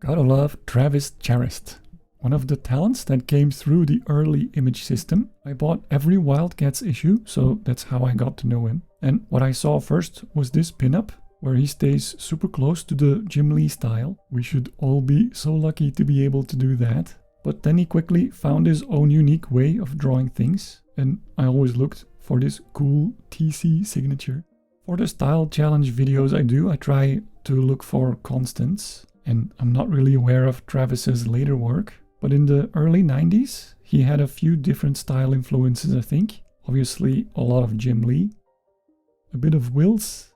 Gotta love Travis Charest, one of the talents that came through the early image system. I bought every Wildcats issue, so that's how I got to know him. And what I saw first was this pinup, where he stays super close to the Jim Lee style. We should all be so lucky to be able to do that. But then he quickly found his own unique way of drawing things, and I always looked for this cool TC signature. For the style challenge videos I do, I try to look for constants. And I'm not really aware of Travis's later work, but in the early 90s, he had a few different style influences, I think. Obviously, a lot of Jim Lee, a bit of Wills,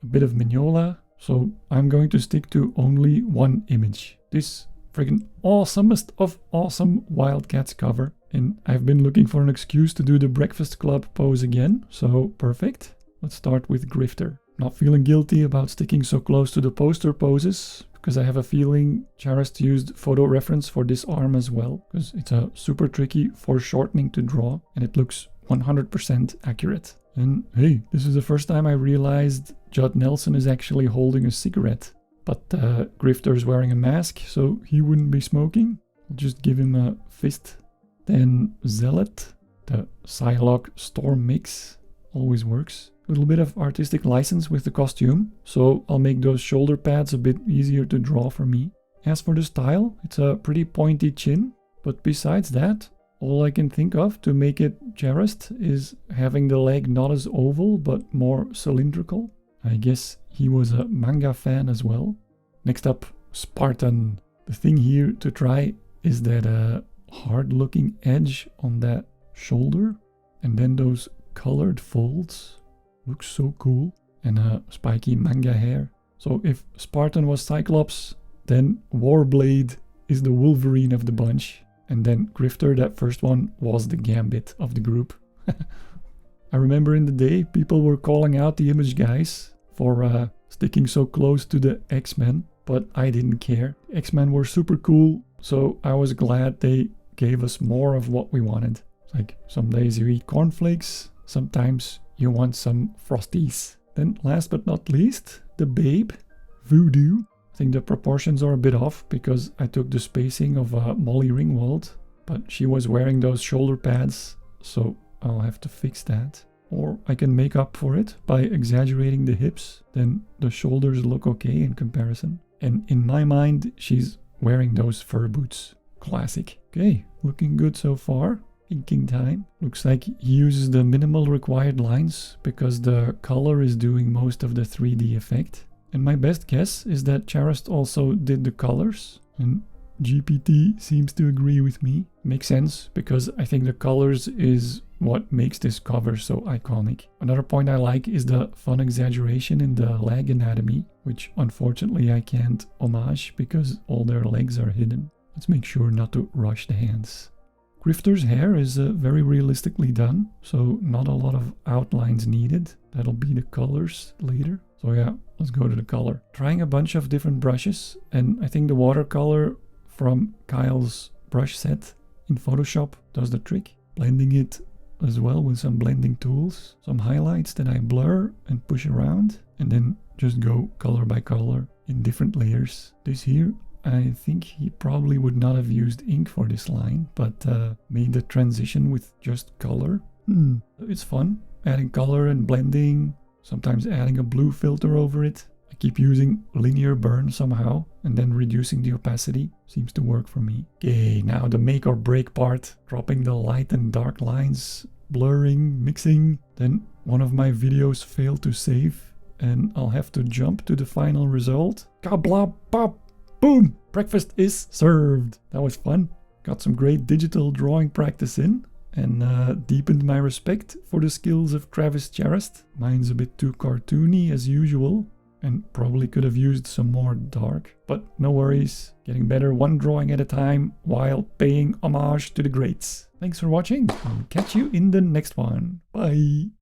a bit of Mignola, so I'm going to stick to only one image. This friggin' awesomest of awesome Wildcats cover. And I've been looking for an excuse to do the Breakfast Club pose again, so perfect. Let's start with Grifter. Not feeling guilty about sticking so close to the poster poses, because I have a feeling Charest used photo reference for this arm as well, because it's a super tricky foreshortening to draw, and it looks 100% accurate. And hey, this is the first time I realized Judd Nelson is actually holding a cigarette, but Grifter's wearing a mask, so he wouldn't be smoking. I'll just give him a fist. Then Zealot, the Psylocke Storm mix, always works. A little bit of artistic license with the costume, so I'll make those shoulder pads a bit easier to draw for me. As for the style, it's a pretty pointy chin, but besides that, all I can think of to make it Charest is having the leg not as oval but more cylindrical. I guess he was a manga fan as well. Next up, Spartan. The thing here to try is that hard looking edge on that shoulder, and then those colored folds. Looks so cool. And spiky manga hair. So if Spartan was Cyclops, then Warblade is the Wolverine of the bunch. And then Grifter, that first one, was the Gambit of the group. I remember in the day people were calling out the image guys for sticking so close to the X-Men, but I didn't care. X-Men were super cool, so I was glad they gave us more of what we wanted. Like some days you eat cornflakes, sometimes you want some Frosties. Then last but not least, the Babe, Voodoo. I think the proportions are a bit off because I took the spacing of Molly Ringwald, but she was wearing those shoulder pads, so I'll have to fix that. Or I can make up for it by exaggerating the hips, then the shoulders look okay in comparison. And in my mind, she's wearing those fur boots. Classic. Okay, looking good so far. Inking time. Looks like he uses the minimal required lines because the color is doing most of the 3D effect. And my best guess is that Charest also did the colors, and GPT seems to agree with me. Makes sense because I think the colors is what makes this cover so iconic. Another point I like is the fun exaggeration in the leg anatomy, which unfortunately I can't homage because all their legs are hidden. Let's make sure not to rush the hands. Grifter's hair is very realistically done, so not a lot of outlines needed. That'll be the colors later. So yeah, let's go to the color. Trying a bunch of different brushes, and I think the watercolor from Kyle's brush set in Photoshop does the trick. Blending it as well with some blending tools. Some highlights that I blur and push around, and then just go color by color in different layers. This here, I think he probably would not have used ink for this line, but made the transition with just color. It's fun, adding color and blending, sometimes adding a blue filter over it. I keep using linear burn somehow, and then reducing the opacity. Seems to work for me. Okay, now the make or break part. Dropping the light and dark lines, blurring, mixing. Then one of my videos failed to save, and I'll have to jump to the final result. Kabla pop! Boom! Breakfast is served. That was fun. Got some great digital drawing practice in, and deepened my respect for the skills of Travis Charest. Mine's a bit too cartoony as usual, and probably could have used some more dark, but no worries. Getting better one drawing at a time while paying homage to the greats. Thanks for watching. I'll catch you in the next one. Bye!